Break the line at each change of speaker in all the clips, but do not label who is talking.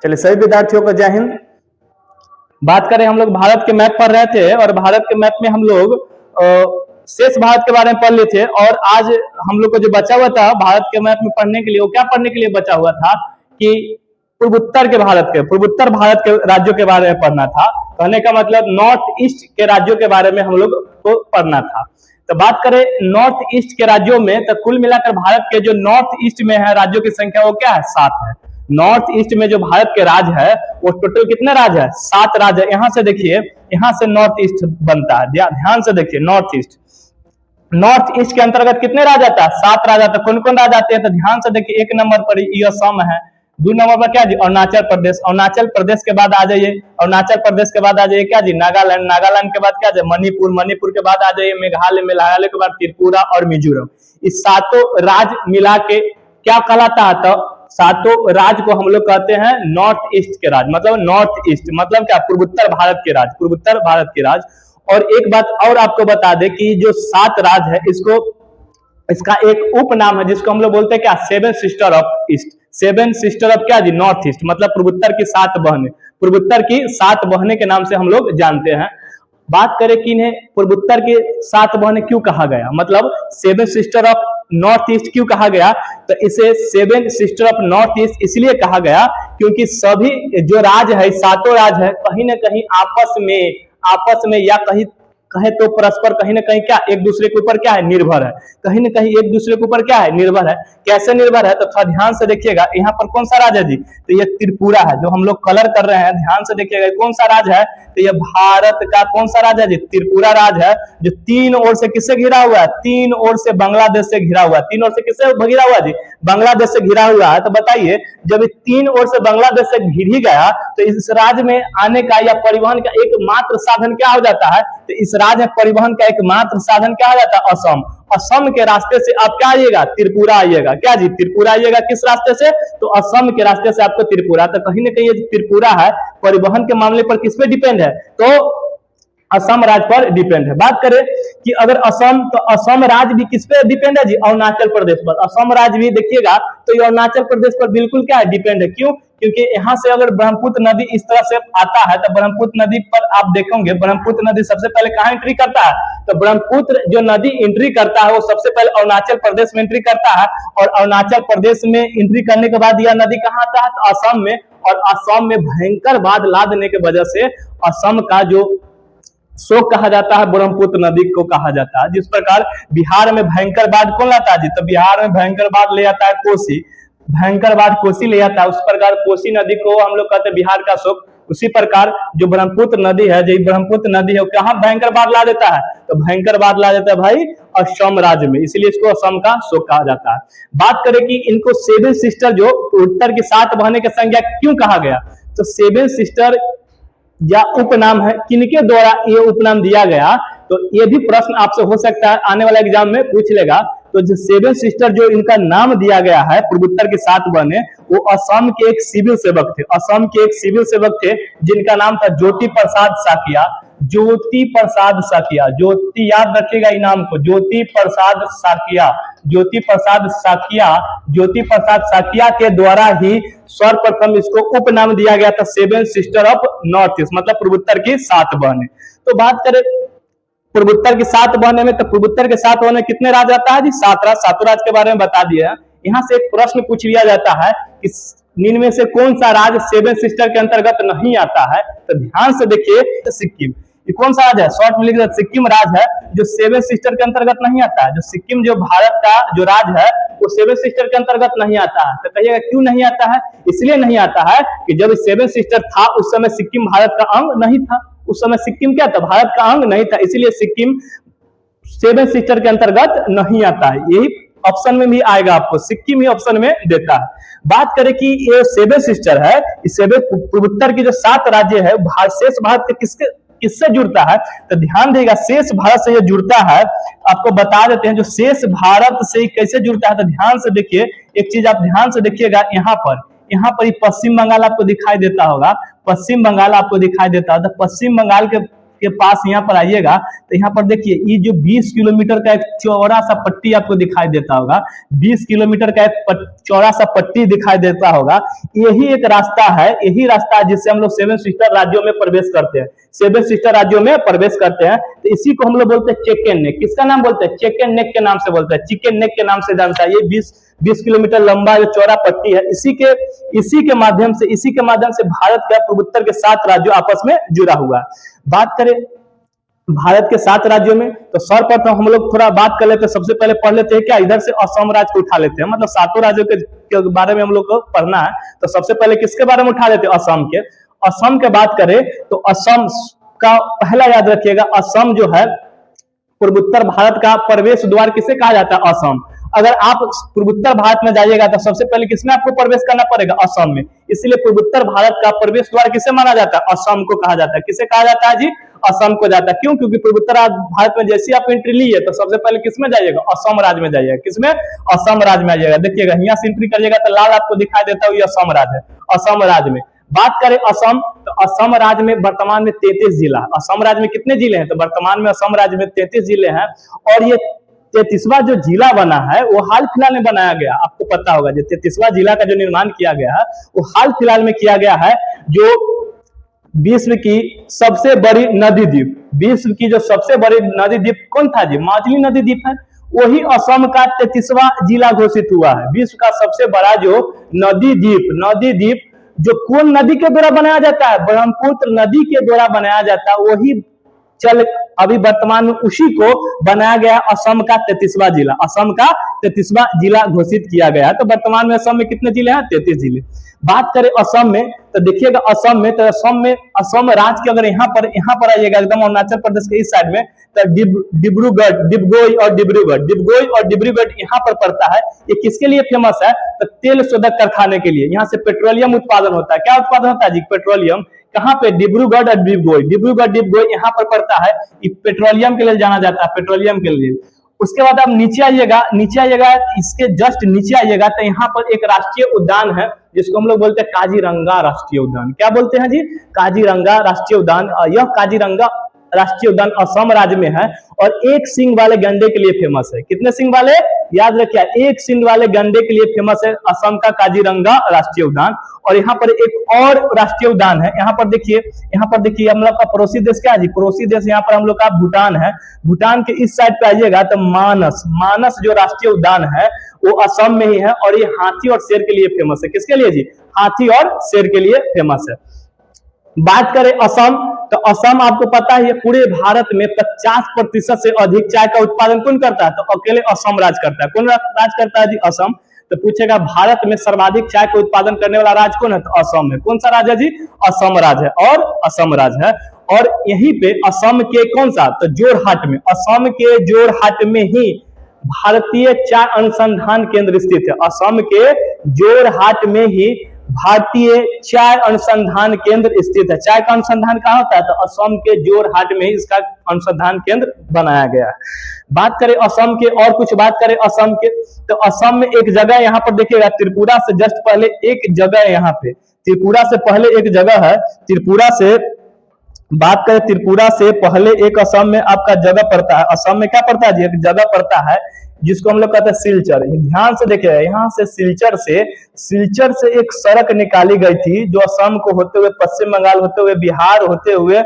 चलिए, सभी विद्यार्थियों को जय हिंद। बात करें, हम लोग भारत के मैप पढ़ रहे थे और भारत के मैप में हम लोग शेष भारत के बारे में पढ़ लिए थे। और आज हम लोग को जो बचा हुआ था भारत के मैप में पढ़ने के लिए, वो क्या पढ़ने के लिए बचा हुआ था कि पूर्वोत्तर भारत के राज्यों के बारे में पढ़ना था। कहने का मतलब नॉर्थ ईस्ट के राज्यों के बारे में हम लोग को पढ़ना था। तो बात करें नॉर्थ ईस्ट के राज्यों में, तो कुल मिलाकर भारत के जो नॉर्थ ईस्ट में है राज्यों की संख्या वो क्या है? 7 है। नॉर्थ ईस्ट में जो भारत के राज्य है वो टोटल कितने राज्य है? 7 राज्य है। यहां से देखिए, यहां से नॉर्थ ईस्ट बनता है। ध्यान से देखिए, नॉर्थ ईस्ट के अंतर्गत कितने राज्य आता है? 7 राज्य आता है। कौन कौन राज्य आते हैं? तो ध्यान से देखिए, 1 नंबर पर असम है, 2 नंबर पर क्या जी? अरुणाचल प्रदेश। अरुणाचल प्रदेश के बाद आ जाइए, अरुणाचल प्रदेश के बाद आ जाइए क्या जी? नागालैंड। नागालैंड के बाद क्या जी? मणिपुर। मणिपुर के बाद आ जाइए मेघालय। मेघालय के बाद त्रिपुरा और मिजोरम। इस 7 राज्य मिला के क्या कहलाता है? तो 7 राज्य को हम लोग कहते हैं नॉर्थ ईस्ट के राज्य। मतलब नॉर्थ ईस्ट मतलब क्या? पूर्वोत्तर भारत के राज्य, पूर्वोत्तर भारत के राज्य। और एक बात और आपको बता दें कि जो 7 राज्य है, इसका एक उपनाम है जिसको हम लोग बोलते हैं क्या? 7 sister of east. 7 sister of क्या जी? North east. मतलब पूर्वोत्तर की 7 बहनें, पूर्वोत्तर की 7 बहनें के नाम से हम लोग जानते हैं। बात करें कि इन्हें पूर्वोत्तर की 7 बहनें क्यों कहा गया, मतलब 7 सिस्टर ऑफ नॉर्थ ईस्ट क्यों कहा गया? तो इसे 7 सिस्टर ऑफ नॉर्थ ईस्ट इसलिए कहा गया क्योंकि सभी जो राज्य है, 7 राज्य है, कहीं ना कहीं आपस में या कहे तो परस्पर कहीं ना कहीं क्या एक दूसरे के ऊपर क्या है? निर्भर है। कहीं ना कहीं एक दूसरे के ऊपर क्या है? निर्भर है। कैसे निर्भर है? तो थोड़ा ध्यान से देखिएगा। यहाँ पर कौन सा राज्य है जी? तो ये त्रिपुरा है, जो हम लोग कलर कर रहे हैं। ध्यान से देखिएगा, कौन सा राज्य है? तो ये भारत का कौन सा राज्य है जी? त्रिपुरा राज्य है, जो 3 ओर से किससे घिरा हुआ है? 3 ओर से बांग्लादेश से घिरा हुआ है। 3 ओर से किससे घिरा हुआ जी? बांग्लादेश से घिरा हुआ है। तो बताइए, जब 3 ओर से बांग्लादेश से घिर ही गया तो इस राज्य में आने का या परिवहन का एकमात्र साधन क्या हो जाता है? तो इस राज्य में परिवहन का एकमात्र साधन क्या हो जाता है? असम। असम के रास्ते से आप क्या आइएगा? त्रिपुरा आइएगा। क्या जी? त्रिपुरा आइएगा। किस रास्ते से? तो असम के रास्ते से आपको त्रिपुरा। तो कहीं ना कहीं ये त्रिपुरा है परिवहन के मामले पर किस पे डिपेंड है? तो असम राज्य पर डिपेंड है। बात करें कि अगर असम, तो असम राज्य भी किस पे डिपेंड है जी? अरुणाचल प्रदेश पर। असम राज्य भी देखिएगा तो ये अरुणाचल प्रदेश पर बिल्कुल क्या है? डिपेंड है। क्यों? क्योंकि यहाँ से अगर ब्रह्मपुत्र नदी इस तरह से आता है तो ब्रह्मपुत्र नदी पर आप देखेंगे, ब्रह्मपुत्र नदी सबसे पहले कहाँ एंट्री करता है? तो ब्रह्मपुत्र जो नदी एंट्री करता है वो सबसे पहले अरुणाचल प्रदेश में एंट्री करता है। और अरुणाचल प्रदेश में एंट्री करने के बाद यह नदी कहाँ आता है? तो असम में। और असम में भयंकर बाढ़ ला देने की वजह से असम का जो शोक कहा जाता है, ब्रह्मपुत्र नदी को कहा जाता है। जिस प्रकार बिहार में भयंकर बाढ़ कौन लाता है जी? तो बिहार में भयंकर बाढ़ ले आता है कोसी। भयंकर बाढ़ कोसी ले आता है। उस प्रकार कोसी नदी को हम लोग कहते हैं बिहार का शोक। उसी प्रकार जो ब्रह्मपुत्र नदी है, जो ब्रह्मपुत्र नदी है, वो कहाँ भयंकर बाढ़ ला देता है? तो भयंकर बाढ़ ला देता है भाई असम राज्य में, इसलिए इसको असम का शोक कहा जाता है। बात करें कि इनको 7 सिस्टर, जो उत्तर की 7 बहनें की संख्या क्यों कहा गया? तो 7 सिस्टर या उपनाम है, किनके द्वारा ये उपनाम दिया गया? तो ये भी प्रश्न आपसे हो सकता है, आने वाला एग्जाम में पूछ लेगा। तो जो 7 सिस्टर जो इनका नाम दिया गया है, पूर्वोत्तर के 7 बहनें, वो असम के एक सिविल सेवक थे। असम के एक सिविल सेवक थे जिनका नाम था ज्योति प्रसाद साकिया। ज्योति प्रसाद साकिया, ज्योति याद रखिएगा इनाम को, ज्योति प्रसाद साकिया। ज्योति प्रसाद साकिया, ज्योति प्रसाद साकिया के द्वारा ही सर्वप्रथम इसको उपनाम दिया गया था 7 सिस्टर ऑफ नॉर्थ ईस्ट, मतलब पूर्वोत्तर की 7 बहनें। तो बात करें पूर्वोत्तर की 7 बहनें में, तो पूर्वोत्तर के 7 बहनें कितने राज्य आता है जी? 7 राज्य। 7 राज्य के बारे में बता दिया। यहाँ से एक प्रश्न पूछ लिया जाता है कि इनमें से कौन सा राज्य 7 सिस्टर के अंतर्गत नहीं आता है? तो ध्यान से देखिए, तो सिक्किम। ये कौन सा राज्य है? शॉर्ट में लिख दिया, सिक्किम राज्य है जो 7 सिस्टर के अंतर्गत नहीं आता है। जो सिक्किम, जो भारत का जो राज्य है, वो 7 सिस्टर के अंतर्गत नहीं आता है। तो कहिएगा क्यों नहीं आता है? इसलिए नहीं आता है कि जब 7 सिस्टर था उस समय सिक्किम भारत का अंग नहीं था। उस समय सिक्किम क्या था? भारत का अंग नहीं था, इसलिए सिक्किम 7 सिस्टर के अंतर्गत नहीं आता है। यही ऑप्शन में भी आएगा, आपको सिक्किम ही ऑप्शन में देता है। बात करें कि ये 7 सिस्टर है, इस 7 पूर्वोत्तर की जो 7 राज्य है, शेष भारत के किससे जुड़ता है? तो ध्यान देगा, शेष भारत से ये जुड़ता है। आपको बता देते हैं जो शेष भारत से कैसे जुड़ता है। तो ध्यान से देखिए, एक चीज आप ध्यान से देखिएगा, यहाँ पर पश्चिम बंगाल आपको दिखाई देता होगा। पश्चिम बंगाल आपको दिखाई देता है। तो पश्चिम बंगाल के के पास यहाँ पर आइएगा तो यहाँ पर देखिए ये जो 20 किलोमीटर का एक चौड़ा सा पट्टी आपको दिखाई देता होगा, 20 किलोमीटर का एक चौड़ा सा पट्टी दिखाई देता होगा, यही एक रास्ता है, यही रास्ता है जिससे हम लोग 7 सिस्टर राज्यों में प्रवेश करते हैं, 7 सिस्टर राज्यों में प्रवेश करते हैं। तो इसी को हम लोग बोलते हैं चिकन नेक। किसका नाम बोलते हैं? चिकन नेक के नाम से बोलते हैं, चिकन नेक के नाम से जानता है। ये 20 किलोमीटर लंबा जो चौड़ा पट्टी है, इसी के माध्यम से भारत का पूर्वोत्तर के 7 राज्यों आपस में जुड़ा हुआ है। बात करें भारत के 7 राज्यों में, तो सर्वप्रथम हम लोग थोड़ा बात कर लेते हैं। सबसे पहले पढ़ लेते हैं क्या, इधर से असम राज्य को उठा लेते हैं, मतलब 7 राज्यों के बारे में हम लोग को पढ़ना है। तो सबसे पहले किसके बारे में उठा लेते हैं? असम के। असम के बात करें तो असम का पहला याद रखिएगा, असम जो है पूर्वोत्तर भारत का प्रवेश द्वार किसे कहा जाता है? असम। अगर आप पूर्वोत्तर भारत में जाइएगा तो सबसे पहले किसमें आपको प्रवेश करना पड़ेगा? असम में। इसलिए पूर्वोत्तर भारत का प्रवेश द्वार किसे माना जाता है? असम को कहा जाता है। किसे कहा जाता है जी? असम को जाता है। क्यों? क्योंकि पूर्वोत्तर भारत में जैसे आप एंट्री लिए तो सबसे पहले किसमें जाइएगा? असम राज्य में जाइएगा। किसमें? असम राज्य में जाइएगा। देखिएगा यहाँ से एंट्री करिएगा तो लाल आपको दिखाई देता है, असम राज्य है, असम राज्य में। बात करें असम, तो असम राज्य में वर्तमान में 33 जिला। असम राज्य में कितने जिले हैं? तो वर्तमान में असम राज्य में 33 जिले हैं। और ये 33वां जो जिला बना है वो हाल फिलहाल में बनाया गया। आपको पता होगा जो 33वां जिला का जो निर्माण किया गया है वो हाल फिलहाल में किया गया है। जो विश्व की सबसे बड़ी नदी द्वीप, विश्व की जो सबसे बड़ी नदी द्वीप कौन था जी? माजुली नदी द्वीप है। वही असम का 33वां जिला घोषित हुआ है। विश्व का सबसे बड़ा जो नदी द्वीप जो कौन नदी के द्वारा बनाया जाता है? ब्रह्मपुत्र नदी के द्वारा बनाया जाता है। वही अभी वर्तमान में उसी को बनाया गया असम का 33वां जिला, असम का 33वां जिला घोषित किया गया है। तो वर्तमान में असम में कितने जिले हैं? 33 जिले। बात करें असम में तो देखिएगा असम में असम राज्य के अगर यहाँ पर आइएगा एकदम अरुणाचल प्रदेश के इस साइड में, तो डिब्गोई और डिब्रूगढ़ यहाँ पर पड़ता है। ये किसके लिए फेमस है? तो तेल शोधक कारखाने के लिए। यहाँ से पेट्रोलियम उत्पादन होता है। क्या उत्पादन होता है जी? पेट्रोलियम। कहाँ पे? डिब्रूगढ़ और डिब्गोई यहाँ पर पड़ता है। पेट्रोलियम के लिए जाना जाता है, पेट्रोलियम के लिए। उसके बाद आप नीचे आइएगा, इसके जस्ट नीचे आइएगा तो यहाँ पर एक राष्ट्रीय उद्यान है जिसको हम लोग बोलते हैं काजीरंगा राष्ट्रीय उद्यान। क्या बोलते हैं जी? काजीरंगा राष्ट्रीय उद्यान। यह काजीरंगा राष्ट्रीय उद्यान असम राज्य में है और एक सींग वाले गंडे के लिए फेमस है। कितने सींग वाले? याद रखिए, एक सींग वाले गंडे के लिए फेमस है असम का काजीरंगा राष्ट्रीय उद्यान। और यहाँ पर एक और राष्ट्रीय उद्यान है। यहाँ पर देखिए हम लोग का पड़ोसी देश क्या है जी? पड़ोसी देश यहाँ पर हम लोग का भूटान है। भूटान के इस साइड पे आइएगा तो मानस जो राष्ट्रीय उद्यान है वो असम में ही है। और ये हाथी और शेर के लिए फेमस है। किसके लिए जी? हाथी और शेर के लिए फेमस है। बात करें असम, तो असम आपको पता है पूरे भारत में 50% से अधिक चाय का उत्पादन कौन करता है? तो अकेले असम राज्य करता है। कौन राज्य करता है जी? असम। तो पूछेगा भारत में सर्वाधिक चाय का उत्पादन करने वाला राज्य कौन है? तो असम है। कौन सा राज्य है जी? असम राज्य है और असम राज्य है। और यहीं पे असम के कौन सा? तो जोरहाट में, असम के जोरहाट में ही भारतीय चाय अनुसंधान केंद्र स्थित है। असम के जोरहाट में ही भारतीय चाय अनुसंधान केंद्र स्थित है। चाय का अनुसंधान कहाँ होता है? तो असम के जोरहाट में ही इसका अनुसंधान केंद्र बनाया गया है। बात करें असम के और कुछ बात करें असम के, तो असम में एक जगह यहाँ पर देखिएगा, त्रिपुरा से जस्ट पहले एक जगह है। यहाँ पे त्रिपुरा से पहले एक जगह है। त्रिपुरा से बात करें, त्रिपुरा से पहले एक असम में आपका जगह पड़ता है। असम में क्या पड़ता है जी? एक जगह पड़ता है जिसको हम लोग कहते हैं सिलचर। ध्यान से देखिए, यहाँ से सिलचर से एक सड़क निकाली गई थी जो असम को होते हुए, पश्चिम बंगाल होते हुए, बिहार होते हुए,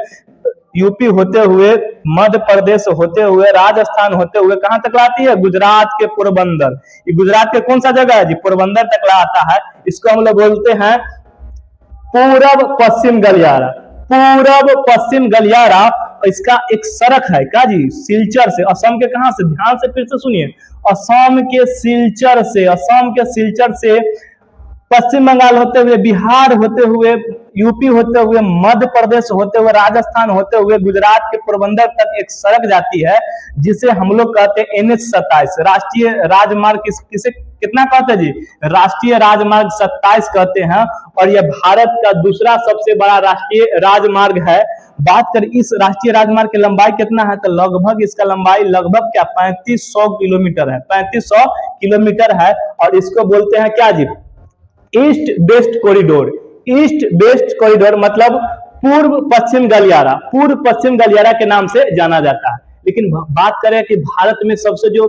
यूपी होते हुए, मध्य प्रदेश होते हुए, राजस्थान होते हुए कहां तक लाती है? गुजरात के पोरबंदर। ये गुजरात के कौन सा जगह है जी? पोरबंदर तक लाता है। इसको हम लोग बोलते हैं पूरब पश्चिम गलियारा। इसका एक सड़क है क्या जी? सिलचर से, असम के कहां से? ध्यान से फिर से सुनिए, असम के सिलचर से पश्चिम बंगाल होते हुए, बिहार होते हुए, यूपी होते हुए, मध्य प्रदेश होते हुए, राजस्थान होते हुए, गुजरात के पोरबंदर तक एक सड़क जाती है जिसे हम लोग कहते हैं NH-27 राष्ट्रीय राजमार्ग। किसे कितना कहते हैं जी? राष्ट्रीय राजमार्ग 27 कहते हैं। और यह भारत का दूसरा सबसे बड़ा राष्ट्रीय राजमार्ग है। बात करें इस राष्ट्रीय राजमार्ग की लंबाई कितना है? तो लगभग इसका लंबाई लगभग क्या 3500 किलोमीटर है। 3500 किलोमीटर है। और इसको बोलते हैं क्या जी? East west corridor. East west corridor मतलब पूर्व पश्चिम गलियारा, पूर्व पश्चिम गलियारा के नाम से जाना जाता है। लेकिन बात करें कि भारत में सबसे जो,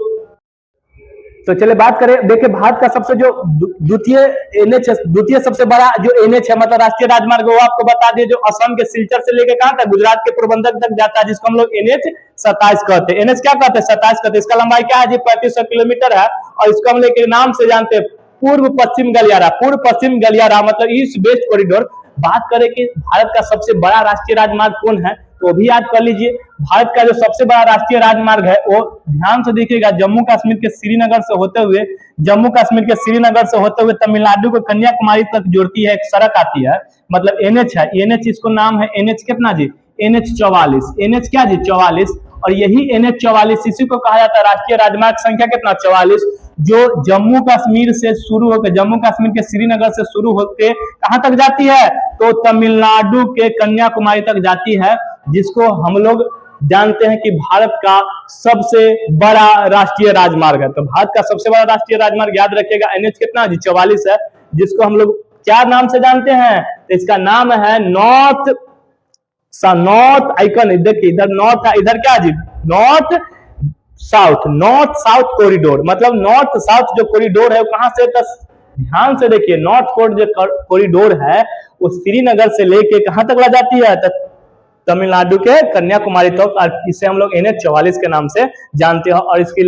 तो चलिए बात करें, देखिए भारत का सबसे जो द्वितीय एनएच, द्वितीय सबसे बड़ा जो एनएच है मतलब राष्ट्रीय राजमार्ग, वो आपको बता दिए, जो असम के सिलचर से लेके कहां तक, गुजरात के पोरबंदर तक जाता है, जिसको हम लोग एनएच 27 कहते हैं। एनएच क्या कहते हैं, 27 कहते हैं। इसका लंबाई क्या है जी, 3500 किलोमीटर है, और इसको हम लोग के नाम से जानते हैं पूर्व पश्चिम गलियारा। पूर्व पश्चिम गलियारा मतलब ईस्ट वेस्ट कॉरिडोर। बात करें कि भारत का सबसे बड़ा राष्ट्रीय राजमार्ग कौन है, तो भी याद कर लीजिए। भारत का जो सबसे बड़ा राष्ट्रीय राजमार्ग है वो ध्यान से देखिएगा, जम्मू कश्मीर के श्रीनगर से होते हुए, जम्मू कश्मीर के श्रीनगर से होते हुए तमिलनाडु को कन्याकुमारी तक जोड़ती है, एक सड़क आती है, मतलब एनएच है। एनएच इसको नाम है एनएच कितना जी, एनएच 44। एनएच क्या जी, 44। और यही एनएच 44 इसी को कहा जाता है राष्ट्रीय राजमार्ग संख्या कितना, 44, जो जम्मू कश्मीर से शुरू होकर, जम्मू कश्मीर के श्रीनगर से शुरू होकर कहां तक जाती है, तो तमिलनाडु के कन्याकुमारी तक जाती है, जिसको हम लोग जानते हैं कि भारत का सबसे बड़ा राष्ट्रीय राजमार्ग है। तो भारत का सबसे बड़ा राष्ट्रीय राजमार्ग याद रखिएगा एनएच कितना जी, 44 है, जिसको हम लोग क्या नाम से जानते हैं, तो इसका नाम है नॉर्थ आइकन, देखिए इधर नॉर्थ है, इधर क्या जी, नॉर्थ साउथ कॉरिडोर। मतलब नॉर्थ साउथ जो कॉरिडोर है वो कहां से, ध्यान से देखिए, नॉर्थ जो कॉरिडोर है वो श्रीनगर से लेके कहां तक ला जाती है, तमिलनाडु के कन्याकुमारी तक। इसे हम लोग एनएच 44 के नाम से जानते हैं। और इसकी